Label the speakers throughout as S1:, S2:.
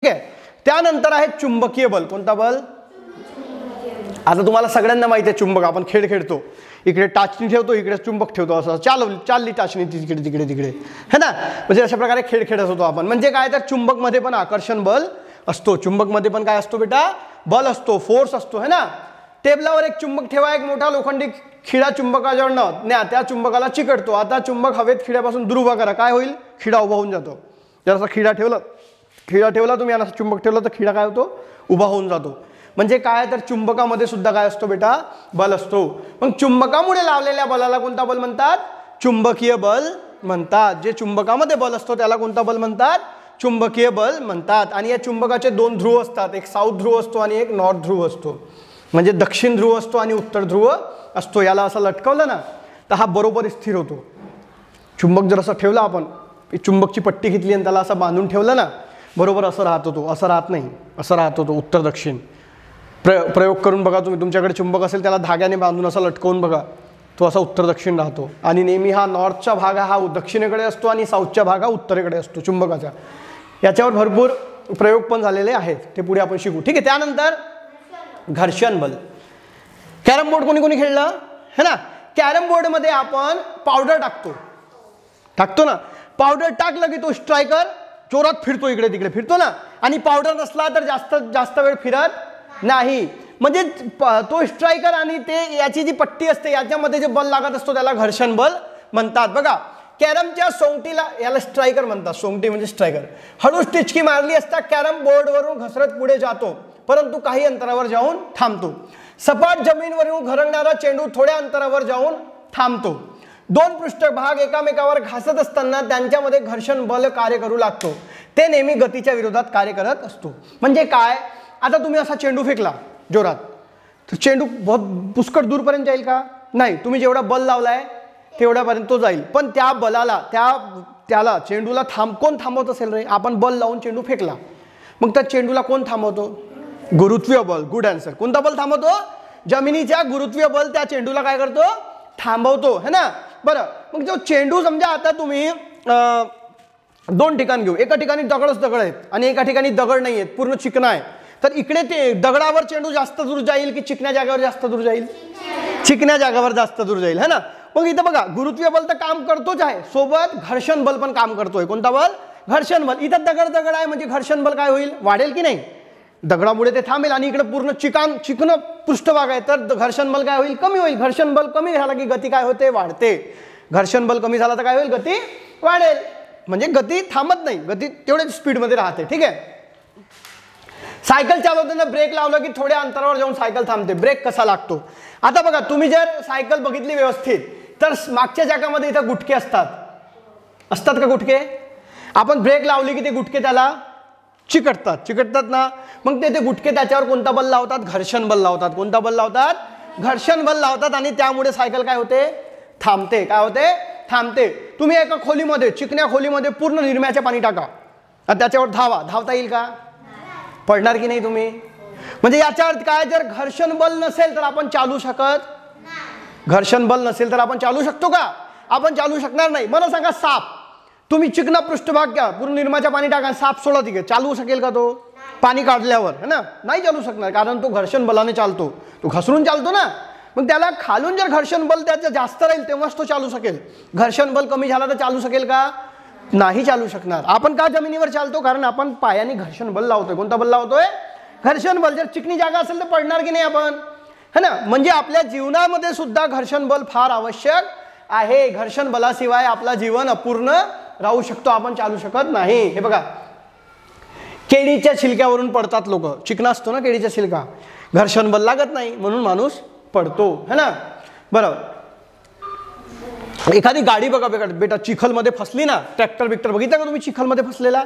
S1: ठीक आहे. त्यानंतर आहे चुंबकीय बल. कोणता बल? आता तुम्हाला सगळ्यांना माहिती आहे चुंबक, आपण खेळ खेळतो, इकडे टाचणी ठेवतो, इकडे चुंबक ठेवतो, असं चालली टाचणी तिकडे तिकडे तिकडे, है ना. म्हणजे अशा प्रकारे खेळ खेळत होतो आपण. म्हणजे काय, तर चुंबक मध्ये पण आकर्षण बल असतो. चुंबक मध्ये पण काय असतो बेटा? बल असतो, फोर्स असतो, है ना. टेबलावर एक चुंबक ठेवा, एक मोठा लोखंडी खिळा चुंबकाजवळ न्या, त्या चुंबकाला चिकटतो. आता चुंबक हवेत खिळ्यापासून दूर उभा करा, काय होईल? खिळा उभा होऊन जातो. जर असा खिळा ठेवला तुम्ही आणि चुंबक ठेवलं तर खिळा काय होतो? उभा होऊन जातो. म्हणजे काय, तर चुंबकामध्ये सुद्धा काय असतो बेटा? बल असतो. मग चुंबकामुळे लावलेल्या बलाला कोणता बल म्हणतात? चुंबकीय बल म्हणतात. जे चुंबकामध्ये बल असतो त्याला कोणता बल म्हणतात? चुंबकीय बल म्हणतात. आणि या चुंबकाचे दोन ध्रुव असतात, एक साऊथ ध्रुव असतो आणि एक नॉर्थ ध्रुव असतो. म्हणजे दक्षिण ध्रुव असतो आणि उत्तर ध्रुव असतो. याला असं लटकवलं ना तर हा बरोबर स्थिर होतो. चुंबक जर असं ठेवला, आपण चुंबकची पट्टी घेतली आणि त्याला असं बांधून ठेवलं ना, बरोबर असं राहत होतो. असं राहत नाही, असं राहत होतो उत्तर दक्षिण. प्रयोग करून बघा तुम्ही, तुमच्याकडे चुंबक असेल त्याला धाग्याने बांधून असं लटकवून बघा, तो असा उत्तर दक्षिण राहतो. आणि नेहमी हा नॉर्थचा भाग हा दक्षिणेकडे असतो आणि साऊथचा भाग हा उत्तरेकडे असतो चुंबकाचा. याच्यावर भरपूर प्रयोग पण झालेले आहेत, ते पुढे आपण शिकू. ठीक आहे. त्यानंतर घर्षण बल. कॅरम बोर्ड कोणी कोणी खेळलं है ना. कॅरम बोर्ड मध्ये आपण पावडर टाकतो ना. पावडर टाकलं की तो स्ट्रायकर जोरात फिरतो, इकडे तिकडे फिरतो ना. आणि पावडर नसला तर जास्त वेळ फिरत नाही. म्हणजे तो स्ट्रायकर आणि ते याची जी पट्टी असते याच्यामध्ये जे बल लागत असतो त्याला घर्षण बल म्हणतात. बघा, कॅरमच्या सोंगटीला, याला स्ट्रायकर म्हणतात, सोंगटी म्हणजे स्ट्रायकर. हळूच टिचकी मारली असता कॅरम बोर्डवरून घसरत पुढे जातो, परंतु काही अंतरावर जाऊन थांबतो. सपाट जमीनवरून घरंगणारा चेंडू थोड्या अंतरावर जाऊन थांबतो. दोन पृष्ठभाग एकामेकावर घासत असताना त्यांच्यामध्ये घर्षण बल कार्य करू लागतो. ते नेहमी गतीच्या विरोधात कार्य करत असतो. म्हणजे काय, आता तुम्ही असा चेंडू फेकला जोरात, तर चेंडू पुष्कळ दूरपर्यंत जाईल का? नाही. तुम्ही जेवढा बल लावलाय तेवढ्यापर्यंत तो जाईल. पण त्या बलाला, त्याला चेंडूला कोण थांबवत असेल रे? आपण बल लावून चेंडू फेकला, मग त्या चेंडूला कोण थांबवतो? गुरुत्वीय बल. Good answer. कोणता बल थांबवतो? जमिनीच्या गुरुत्वीय बल त्या चेंडूला काय करतो? थांबवतो, है ना. बरं, मग जो चेंडू समजा आता तुम्ही दोन ठिकाण घेऊ, एका ठिकाणी दगड आहेत आणि एका ठिकाणी दगड नाही आहेत, पूर्ण चिकणा आहे. तर इकडे ते दगडावर चेंडू जास्त दूर जाईल की चिकण्या जागेवर जास्त दूर जाईल? चिकण्या जागेवर जास्त दूर जाईल, है ना. मग इथं बघा, गुरुत्वीय बल तर काम करतोच आहे, सोबत घर्षण बल पण काम करतोय. कोणता बल? घर्षण बल. इथं दगड आहे म्हणजे घर्षण बल काय होईल? वाढेल की नाही? दगडामुळे ते थांबेल. आणि इकडे पूर्ण चिकन पृष्ठभाग आहे, तर घर्षण बल काय होईल? कमी होईल. घर्षण बल कमी झाला की गती काय होते? वाढते. घर्षण बल कमी झाला तर काय होईल? गती वाढेल. म्हणजे गती थांबत नाही, गती तेवढ्याच स्पीडमध्ये राहते. ठीक आहे. सायकल चालवताना ब्रेक लावलं की थोड्या अंतरावर जाऊन सायकल थांबते. ब्रेक कसा लागतो? आता बघा, तुम्ही जर सायकल बघितली व्यवस्थित तर मागच्या चाकामध्ये इथं गुटके असतात का गुटके? आपण ब्रेक लावली की ते गुटके त्याला चिकटतात ना. मग ते गुटके त्याच्यावर कोणता बल लावतात? घर्षण बल लावतात. कोणता बल लावतात? घर्षण बल लावतात. आणि त्यामुळे सायकल काय होते? थांबते. काय होते? थांबते. तुम्ही एका खोलीमध्ये, चिकण्या खोलीमध्ये पूर्ण निरम्याचे पाणी टाका आणि त्याच्यावर धावता येईल का? पडणार की नाही तुम्ही? म्हणजे याच्या अर्थ काय, जर घर्षण बल नसेल तर आपण चालू शकत, घर्षण बल नसेल तर आपण चालू शकतो का? आपण चालू शकणार नाही. मला सांगा, साप, तुम्ही चिकना पृष्ठभाग घ्या, पूर्ण निरमाच्या पाणी टाका, साप सोडा, तिथे चालू शकेल का तो? पाणी काढल्यावर, है ना, नाही चालू शकणार, कारण तो घर्षण बलाने चालतो, तो घसरून चालतो ना. मग त्याला खालून जर घर्षण बल त्याचं जास्त राहील तेव्हाच तो चालू शकेल. घर्षण बल कमी झाला तर चालू शकेल का? नाही चालू शकणार. आपण का जमिनीवर चालतो? कारण आपण पायाने घर्षण बल लावतोय. कोणता बल लावतोय? घर्षण बल. जर चिकनी जागा असेल तर पडणार की नाही आपण, है ना. म्हणजे आपल्या जीवनामध्ये सुद्धा घर्षण बल फार आवश्यक आहे. घर्षण बलाशिवाय आपला जीवन अपूर्ण राहू शकतो, आपण चालू शकत नाही. हे बघा, केळीच्या छिलक्यावरून पडतात लोक. चिकना असतो ना केळीचा छिलका, घर्षण बल लागत नाही म्हणून माणूस पडतो, है ना. बरोबर. एखादी गाडी बघा बेटा, चिखलमध्ये फसली ना, ट्रॅक्टर बिक्टर बघितलं का तुम्ही चिखलमध्ये फसलेला?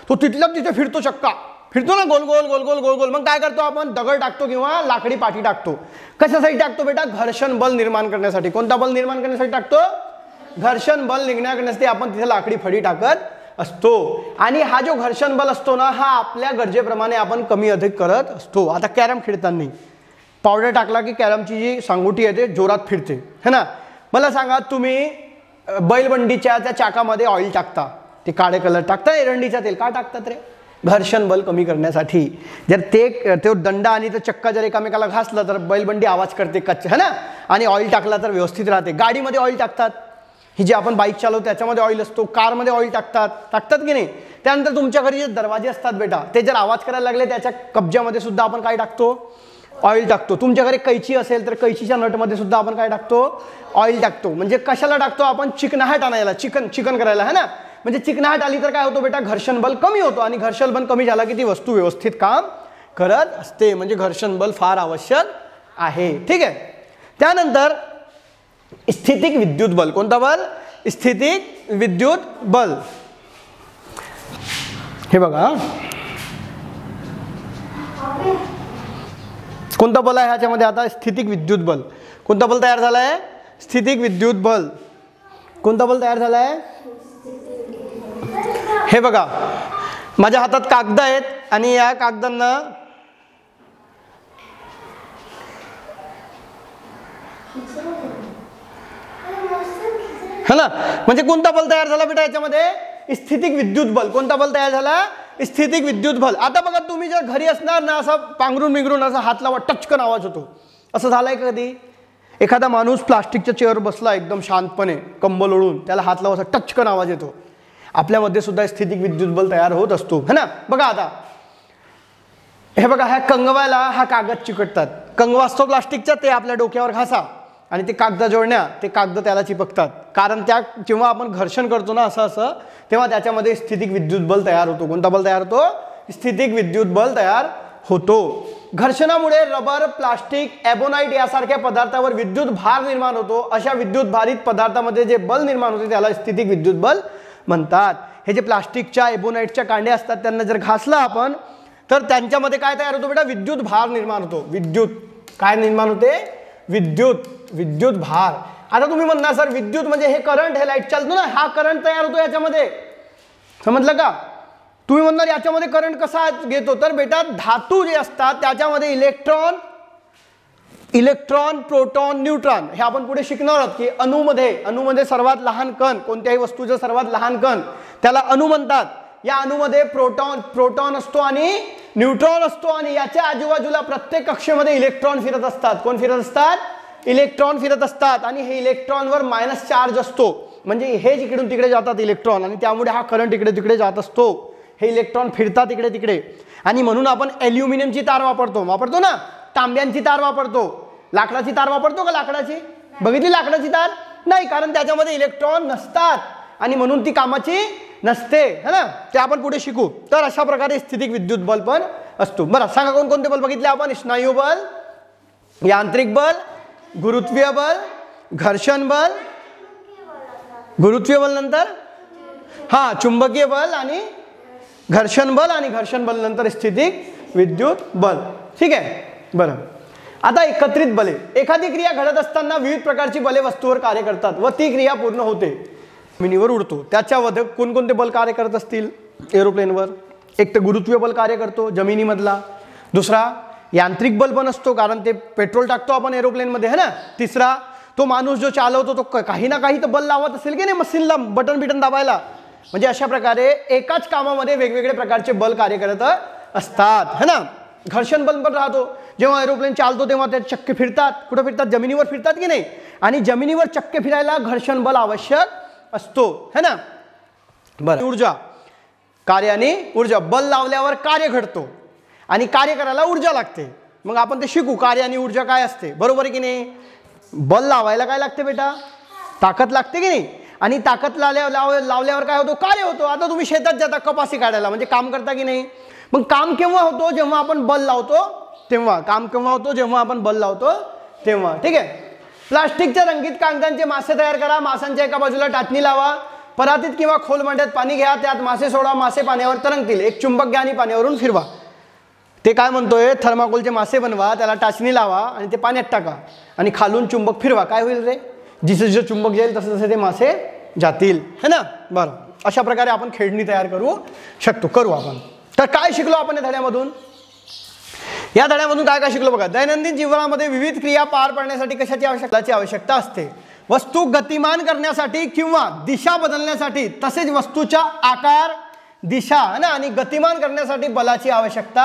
S1: तो तिथे फिरतो, चक्का फिरतो ना, गोल गोल गोल गोल गोल गोल. मग काय करतो आपण? दगड टाकतो किंवा लाकडी पाठी टाकतो. कशासाठी टाकतो बेटा? घर्षण बल निर्माण करण्यासाठी. कोणता बल निर्माण करण्यासाठी टाकतो? घर्षण बल निर्माण करण्यासाठी आपण तिथे लाकडी फडी टाकत असतो. आणि हा जो घर्षण बल असतो ना, हा आपल्या गरजेप्रमाणे आपण कमी अधिक करत असतो. आता कॅरम खेळताना पावडर टाकला की कॅरमची जी सांगोटी आहे ते जोरात फिरते, है ना. मला सांगा, तुम्ही बैलबंडीच्या त्या चाकामध्ये ऑइल टाकता, ते काळे कलर टाकता, एरंडीचा तेल का टाकतात रे? घर्षण बल कमी करण्यासाठी. जर तो दंडा आणि तो चक्का जर एकामेकाला घासलं तर बैलबंडी आवाज करते कच्चे है ना, आणि ऑइल टाकला तर व्यवस्थित राहते. गाडीमध्ये ऑइल टाकतात, ही जी आपण बाईक चालवतो त्याच्यामध्ये ऑइल असतो, कारमध्ये ऑइल टाकतात की नाही. त्यानंतर तुमच्या घरी जे दरवाजे असतात बेटा, ते जर आवाज करायला लागले त्याच्या कब्जामध्ये सुद्धा आपण काय टाकतो, ऑइल टाकतो. तुमच्या घरी कैची असेल तर कैचीच्या नटमध्ये सुद्धा आपण काय टाकतो, ऑइल टाकतो. म्हणजे कशाला टाकतो आपण, चिकनाहट आणायला, चिकन करायला है ना. म्हणजे चिकनाहट आली तर काय होतो बेटा, घर्षण बल कमी होतो, आणि घर्षण बल कमी झाला की ती वस्तू व्यवस्थित काम करत असते. म्हणजे घर्षण बल फार आवश्यक आहे. ठीक आहे. त्यानंतर स्थितिक विद्युत बल. कोणता बल, स्थितिक विद्युत बल. हे बघा कोणता बल आहे ह्याच्यामध्ये आता, स्थितिक विद्युत बल. कोणता बल तयार झाला आहे, स्थितिक विद्युत बल. कोणता बल तयार झाला आहे, हे बघा माझ्या हातात कागद आहेत आणि या कागदांना है ना, म्हणजे कोणता बल तयार झाला बेटा याच्यामध्ये, स्थितिक विद्युत बल. कोणता बल तयार झाला, स्थितिक विद्युत बल. आता बघा तुम्ही जर घरी असणार ना, असं पांघरून मिंगरून असा हात लावा, टचकन आवाज होतो. असं झालंय कधी, एखादा माणूस प्लास्टिकच्या चेअर बसला एकदम शांतपणे कंबल ओढून, त्याला हात लावा, असा टचकन आवाज येतो. आपल्यामध्ये सुद्धा स्थितिक विद्युत बल तयार होत असतो है ना. बघा आता हे बघा, ह्या कंगवाला हा कागद चिकटतात. कंगवा असतो प्लास्टिकचा, ते आपल्या डोक्यावर घासा आणि ते कागद जोडण्या, ते कागद त्याला चिपकतात. कारण त्या जेव्हा आपण घर्षण करतो ना असं तेव्हा त्याच्यामध्ये स्थितिक विद्युत बल तयार होतो. कोणता बल तयार होतो, स्थितिक विद्युत बल तयार होतो. घर्षणामुळे रबर, प्लास्टिक, एबोनाइट यासारख्या पदार्थावर विद्युत भार निर्माण होतो. अशा विद्युत भारित पदार्थामध्ये जे बल निर्माण होते त्याला स्थितिक विद्युत बल म्हणतात. हे जे प्लास्टिकच्या, एबोनाइटच्या कांड्या असतात त्यांना जर घासला आपण तर त्यांच्यामध्ये काय तयार होतो बेटा, विद्युत भार निर्माण होतो. विद्युत काय निर्माण होते, विद्युत भार. आता तुम्ही म्हणणार सर विद्युत म्हणजे हे करंट, हे लाईट चालतो ना, हा करंट तयार होतो याच्यामध्ये, समजलं का. तुम्ही म्हणणार याच्यामध्ये करंट कसा घेतो, तर बेटा धातू जे असतात त्याच्यामध्ये इलेक्ट्रॉन, प्रोटॉन, न्यूट्रॉन हे आपण पुढे शिकणार आहोत की अणूमध्ये सर्वात लहान कण, कोणत्याही वस्तूचा सर्वात लहान कण त्याला अणू म्हणतात. या अणूमध्ये प्रोटॉन असतो आणि न्यूट्रॉन असतो, आणि याच्या आजूबाजूला प्रत्येक कक्षेमध्ये इलेक्ट्रॉन फिरत असतात. कोण फिरत असतात, इलेक्ट्रॉन फिरत असतात. आणि हे इलेक्ट्रॉनवर मायनस चार्ज असतो, म्हणजे हे इकडून तिकडे जातात इलेक्ट्रॉन, आणि त्यामुळे हा करंट इकडे तिकडे जात असतो. हे इलेक्ट्रॉन फिरतात इकडे तिकडे, आणि म्हणून आपण ॲल्युमिनियमची तार वापरतो ना, तांब्यांची तार वापरतो. लाकडाची तार वापरतो का, लाकडाची बघितली लाकडाची तार नाही, कारण त्याच्यामध्ये इलेक्ट्रॉन नसतात आणि म्हणून ती कामाची नसते है ना. ते आपण पुढे शिकू. तर अशा प्रकारे स्थितिक विद्युत बल पण असतो. बरं सांगा कोणकोणते बल बघितले आपण, स्नायू बल, यांत्रिक बल, गुरुत्वीय बल, घर्षण बल, गुरुत्वीय बल नंतर हा चुंबकीय बल आणि घर्षण बल, आणि घर्षण बल नंतर स्थितिक विद्युत बल. ठीक आहे. बरं आता एकत्रित बले. एखादी क्रिया घडत असताना विविध प्रकारची बले वस्तूवर कार्य करतात व ती क्रिया पूर्ण होते, जमिनीवर उडतो. त्याच्यामध्ये कोणकोणते बल कार्य करत असतील एरोप्लेनवर, एक तर गुरुत्वीय बल कार्य करतो जमिनीमधला, दुसरा यांत्रिक बल पण असतो कारण ते पेट्रोल टाकतो आपण एरोप्लेनमध्ये है ना, तिसरा तो माणूस जो चालवतो तो काही ना काही तर बल लावत असेल की नाही मशीनला, बटन दाबायला. म्हणजे अशा प्रकारे एकाच कामामध्ये वेगवेगळे प्रकारचे बल कार्य करत असतात है ना. घर्षण बल पण राहतो, जेव्हा एरोप्लेन चालतो तेव्हा ते चक्के फिरतात. कुठं फिरतात, जमिनीवर फिरतात की नाही, आणि जमिनीवर चक्के फिरायला घर्षण बल आवश्यक असतो है ना. बरं, ऊर्जा, कार्य आणि ऊर्जा. बल लावल्यावर कार्य घडतो आणि कार्य करायला ऊर्जा लागते. मग आपण ते शिकू कार्य आणि ऊर्जा काय असते, बरोबर आहे की नाही. बल लावायला काय लागते बेटा, ताकद लागते की नाही, आणि ताकद लावल्यावर काय होतो, कार्य होतो. आता तुम्ही शेतात जाता कपासी काढायला, म्हणजे काम करता की नाही. मग काम केव्हा होतो, जेव्हा आपण बल लावतो तेव्हा. काम केव्हा होतो, जेव्हा आपण बल लावतो तेव्हा. ठीक आहे. प्लास्टिकच्या रंगीत कागदांचे मासे तयार करा. माशांच्या एका बाजूला टाचणी लावा, परातीत किंवा खोल भांड्यात पाणी घ्या, त्यात मासे सोडा, मासे पाण्यावर तरंगतील. एक चुंबक घ्या आणि पाण्यावरून फिरवा. ते काय म्हणतोय, थर्माकोलचे मासे बनवा, त्याला टाचणी लावा आणि ते पाण्यात टाका आणि खालून चुंबक फिरवा. काय होईल रे, जिसे जिसे चुंबक जाईल तसे तसे ते मासे जातील है ना. बरं, अशा प्रकारे आपण खेळणी तयार करू शकतो, करू आपण. तर काय शिकलो आपण या धड्यामधून, या धड्यामधून काय काय शिकलो बघा. दैनंदिन जीवनामध्ये विविध क्रिया पार पाडण्यासाठी कशाची आवश्यकता असते. वस्तू गतिमान करण्यासाठी किंवा दिशा बदलण्यासाठी, तसेच वस्तूचा आकार, दिशा है ना आणि गतिमान करण्यासाठी बलाची आवश्यकता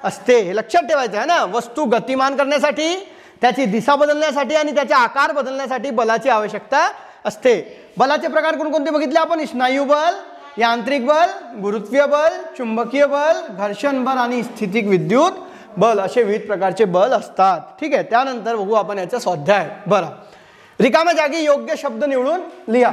S1: असते, हे लक्षात ठेवायचं आहे ना. वस्तू गतिमान करण्यासाठी, त्याची दिशा बदलण्यासाठी आणि त्याचा आकार बदलण्यासाठी बलाची आवश्यकता असते. बलाचे प्रकार कोणकोणते बघितले आपण? स्नायू बल, यांत्रिक बल, गुरुत्वीय बल, चुंबकीय बल, घर्षण बल आणि स्थितिक विद्युत बल असे विविध प्रकारचे बल असतात. ठीक आहे, त्यानंतर बघू आपण याचा स्वाध्याय. बरं, रिकाम्या जागी योग्य शब्द निवडून लिहा.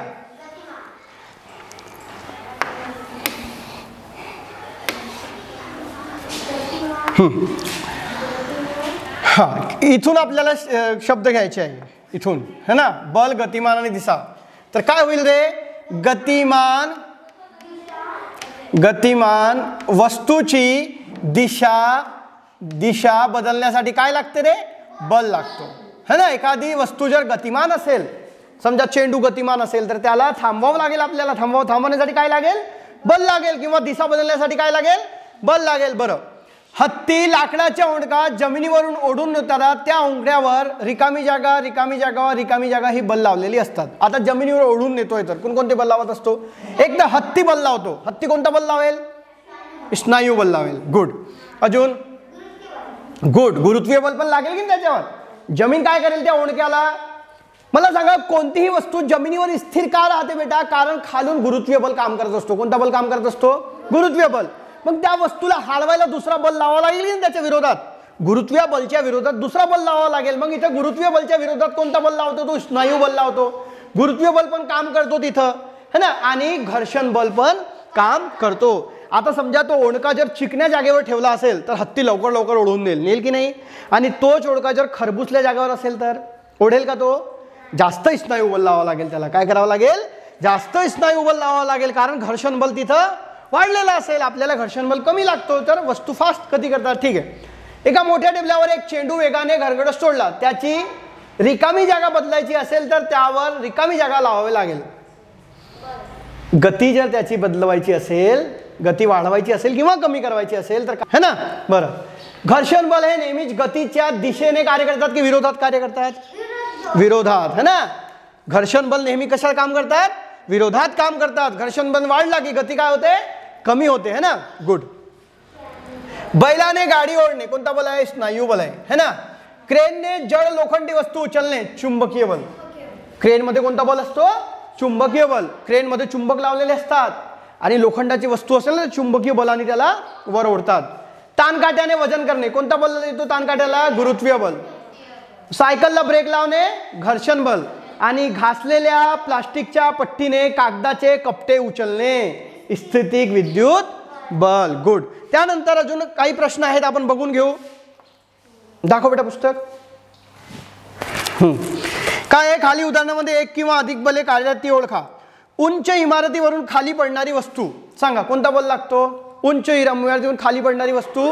S1: हा, इथून आपल्याला शब्द घ्यायचे आहे इथून, है ना. बल, गतिमान आणि दिशा. तर काय होईल रे? गतिमान, गतिमान वस्तूची दिशा बदलण्यासाठी काय लागते रे? बल लागतो, है ना. एखादी वस्तू जर गतिमान असेल, समजा चेंडू गतिमान असेल, तर त्याला थांबवावं लागेल आपल्याला. थांबवण्यासाठी काय लागेल? बल लागेल. किंवा दिशा बदलण्यासाठी काय लागेल? बल लागेल. बरं, हत्ती लाकडाच्या ओंडकात जमिनीवरून ओढून नेताना त्या ओंडक्यावर रिकामी जागा ही बल लावलेली असतात. आता जमिनीवर ओढून नेतोय तर कोणकोणते बल लावत असतो? एक तर हत्ती बल लावतो. हत्ती कोणता बल लावेल? स्नायू बल लावेल. गुड. अजून गुड, गुरुत्वीय बल पण लागेल की त्याच्यावर. जमीन काय करेल त्या ओंडक्याला? मला सांगा, कोणतीही वस्तू जमिनीवर स्थिर का राहते बेटा? कारण खालून गुरुत्वीय बल काम करत असतो. कोणता बल काम करत असतो? गुरुत्वीय बल. मग त्या वस्तूला हलवायला दुसरा बल लावावा लागेल की त्याच्या विरोधात? गुरुत्वीय बलच्या विरोधात दुसरा बल लावावा लागेल. मग इथे गुरुत्वीय बलच्या विरोधात कोणता बल लावतो? तो स्नायू बल लावतो. गुरुत्वीय बल पण काम करतो तिथं, है ना. आणि घर्षण बल पण काम करतो. आता समजा तो ओंडका जर चिकण्या जागेवर ठेवला असेल तर हत्ती लवकर ओढून नेल की नाही. आणि तोच ओंडका जर खरबुसल्या जागेवर असेल तर ओढेल का तो? जास्त स्नायू बल लावावं लागेल त्याला. काय करावं लागेल? जास्त स्नायू बल लावावं लागेल, कारण घर्षण बल तिथं वाढलेला असेल. आपल्याला घर्षण बल कमी लागतो, तर वस्तू फास्ट कधी करतात. ठीक आहे, एका मोठ्या टेबलावर एक चेंडू वेगाने घरगडत सोडला. त्याची रिकामी जागा बदलायची असेल तर त्यावर रिकामी जागा लावावी लागेल. गती जर त्याची बदलवायची असेल, गती वाढवायची असेल किंवा कमी करायची असेल तर, है ना. बरं, घर्षण बल हे नेहमीच गतीच्या दिशेने कार्य करतात की विरोधात कार्य करतात? विरोधात, है ना. घर्षण बल नेहमी कशाला काम करतात? विरोधात काम करतात. घर्षण बल वाढला की गती काय होते? कमी होते, है ना. गुड. बैलाने गाडी ओढणे कोणता बल आहे? स्नायू बल आहे, है ना. क्रेनने जड लोखंडी वस्तू उचलणे चुंबकीय बल. क्रेन मध्ये कोणता बल असतो? चुंबकीय बल. क्रेन मध्ये चुंबक लावलेले असतात आणि लोखंडाची वस्तू असेल ना, चुंबकीय बलाने त्याला वर ओढतात. ताणकाट्याने वजन करणे कोणता बल येतो ताणकाट्याला? गुरुत्वीय बल. सायकलला ब्रेक लावणे घर्षण बल. आणि घासलेल्या प्लास्टिकच्या पट्टीने कागदाचे कपटे उचलणे स्थितिक विद्युत बल. गुड. त्यानंतर अजून काही प्रश्न आहेत, आपण बघून घेऊ. दाखव बेटा पुस्तक. काय आहे खाली उदाहरणामध्ये? एक किंवा अधिक बले कार्यरत ती ओळखा. उंच इमारतीवरून खाली पडणारी वस्तू सांगा, कोणता बल लागतो? उंच इमारतीवरून खाली पडणारी वस्तू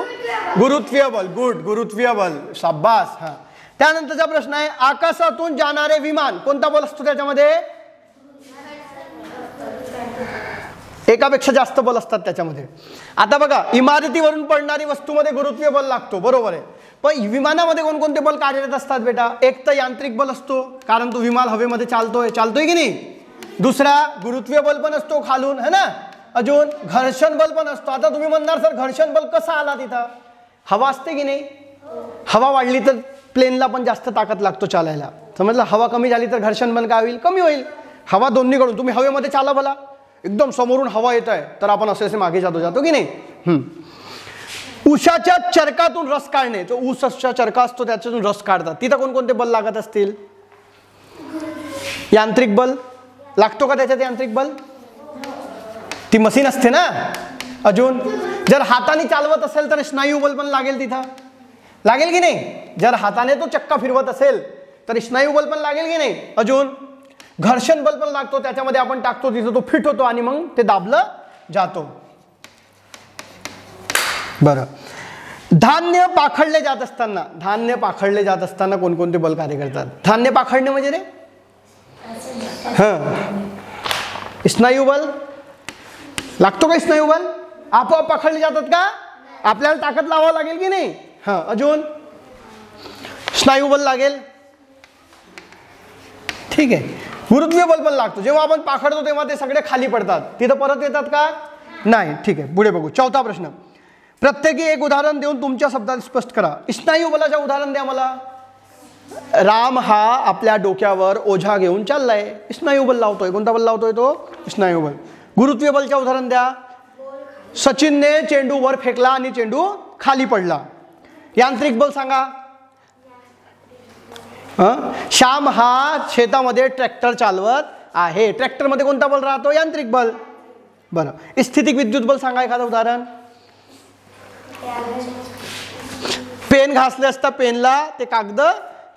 S1: गुरुत्वीय बल. गुड, गुरुत्वीय बल. शाबास. हा, त्यानंतरचा प्रश्न आहे, आकाशातून जाणारे विमान कोणता बल असतो त्याच्यामध्ये? एकापेक्षा जास्त बल असतात त्याच्यामध्ये. आता बघा, इमारतीवरून पडणारी वस्तूमध्ये गुरुत्वीय बल लागतो, बरोबर आहे. पण विमानामध्ये कोणकोणते बल कार्यरत असतात बेटा? एक तर यांत्रिक बल असतो, कारण तो विमान हवेमध्ये चालतोय की नाही. दुसरा गुरुत्वीय बल पण असतो खालून, है ना. अजून घर्षण बल पण असतो. आता तुम्ही म्हणणार सर घर्षण बल कसा आला तिथं? हवा असते की नाही? हवा वाढली तर प्लेनला पण जास्त ताकद लागतो चालायला, समजलं. हवा कमी झाली तर घर्षण बल काय होईल? कमी होईल. हवा दोन्हीकडून, तुम्ही हवेमध्ये चाला भला, एकदम समोरून हवा येत आहे तर आपण असे मागे जातो की नाही. उसाच्या चरकातून रस काढणे, तो ऊसचा चरका असतो त्याच्यातून रस काढतात, तिथं कोणकोणते बल लागत असतील? यांत्रिक बल लागतो का त्याच्यात? यांत्रिक बल, ती मशीन असते ना. अजून जर हाताने चालवत असेल तर स्नायू बल पण लागेल तिथं, लागेल की नाही? जर हाताने तो चक्का फिरवत असेल तर स्नायू बल पण लागेल की नाही? अजून घर्षण बल पण लागतो, त्याच्यामध्ये आपण टाकतो तिथं तो फिट होतो आणि मग ते दाबलं जातो. बरं, धान्य पाखडले जात असताना कोणकोणते बल कार्य करतात? धान्य पाखडणे म्हणजे रे स्नायू बल लागतो का? स्नायू बल आपोआप पाखडले जातात का? आपल्याला ताकद लावावं लागेल की नाही? अजून स्नायू बल लागेल, ठीक आहे. गुरुत्वीय बल पण लागतो. जेव्हा आपण पाखडतो तेव्हा ते सगळे खाली पडतात, तिथं परत येतात का? नाही. ठीक आहे, पुढे बघू. चौथा प्रश्न, प्रत्येकी एक उदाहरण देऊन तुमच्या शब्दात स्पष्ट करा. स्नायू बलाचे उदाहरण द्या मला. राम हा आपल्या डोक्यावर ओझा घेऊन चाललाय, स्नायू बल लावतोय. कोणता बल लावतोय तो? स्नायू बल. गुरुत्वीय बलचे उदाहरण द्या. सचिनने चेंडू वर फेकला आणि चेंडू खाली पडला. यांत्रिक बल सांगा. श्याम हा शेतामध्ये ट्रॅक्टर चालवत आहे, ट्रॅक्टरमध्ये कोणता बल राहतो? यांत्रिक बल. बरं, स्थितिक विद्युत बल सांगा एखादं उदाहरण. पेन घासले असता पेनला ते कागद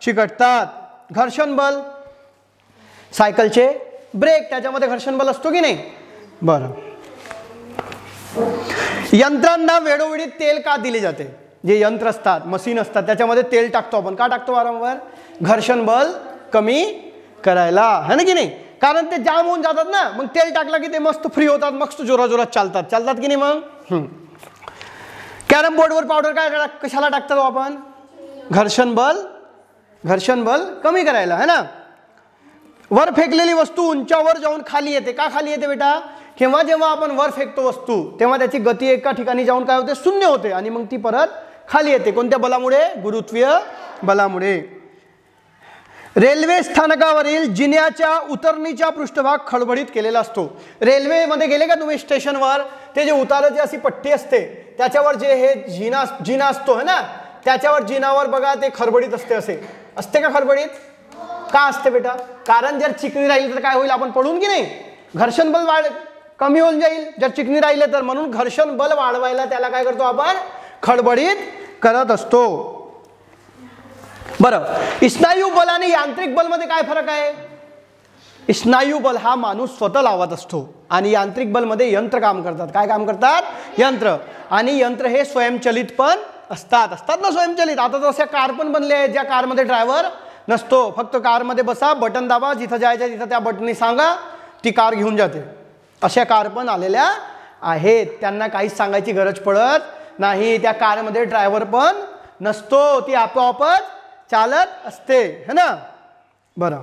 S1: चिकटतात. घर्षण बल, सायकलचे ब्रेक, त्याच्यामध्ये घर्षण बल असतो की नाही? बरं, यंत्रांना वेळोवेळी तेल का दिले जाते? जे यंत्र असतात, मशीन असतात, त्याच्यामध्ये तेल टाकतो आपण. का टाकतो वारंवार? घर्षण बल कमी करायला, है ना की नाही? कारण ते जाम होऊन जातात ना, मग तेल टाकला की ते मस्त फ्री होतात, मस्त जोरात चालतात. चालतात की नाही मग? कॅरम बोर्डवर पावडर काय कशाला टाकतात आपण? घर्षण बल कमी करायला, है ना? वर फेकलेली वस्तू उंचावर जाऊन खाली येते. का खाली येते बेटा? किंवा जेव्हा आपण वर फेकतो वस्तू तेव्हा त्याची गती एका ठिकाणी जाऊन काय होते? शून्य होते आणि मग ती परत खाली येते. कोणत्या बलामुळे? गुरुत्वीय बलामुळे. रेल्वे स्थानकावरील जिन्याच्या उतरणीचा पृष्ठभाग खडबडीत केलेला असतो. रेल्वेमध्ये गेले का तुम्ही स्टेशनवर? ते जे उताराची अशी पट्टी असते त्याच्यावर जे हे जिना असतो है ना, त्याच्यावर जिनावर बघा ते खडबडीत असते. असे असते का खडबडीत? का असते बेटा? कारण जर चिकणी राहिली तर काय होईल? आपण पडून की नाही? घर्षण बल कमी होऊन जाईल जर चिकणी राहिले तर. म्हणून घर्षण बल वाढवायला त्याला काय करतो आपण? खडबडीत करत असतो. बरं, स्नायू बल आणि यांत्रिक बल मध्ये काय फरक आहे? स्नायू बल हा माणूस स्वतः लावत असतो आणि यांत्रिक बल मध्ये यंत्र काम करतात. काय काम करतात? यंत्र. आणि यंत्र हे स्वयंचलित पण असतात ना, स्वयंचलित. आता तशा कार पण बनले आहेत ज्या कारमध्ये ड्रायव्हर नसतो, फक्त कारमध्ये बसा, बटन दाबा, जिथं जायचं तिथं त्या बटननी सांगा, ती कार घेऊन जाते. अशा कार पण आलेल्या आहेत. त्यांना काहीच सांगायची गरज पडत नाही. त्या कारमध्ये ड्रायव्हर पण नसतो, ती आपोआपच चालत असते, है ना? बरं.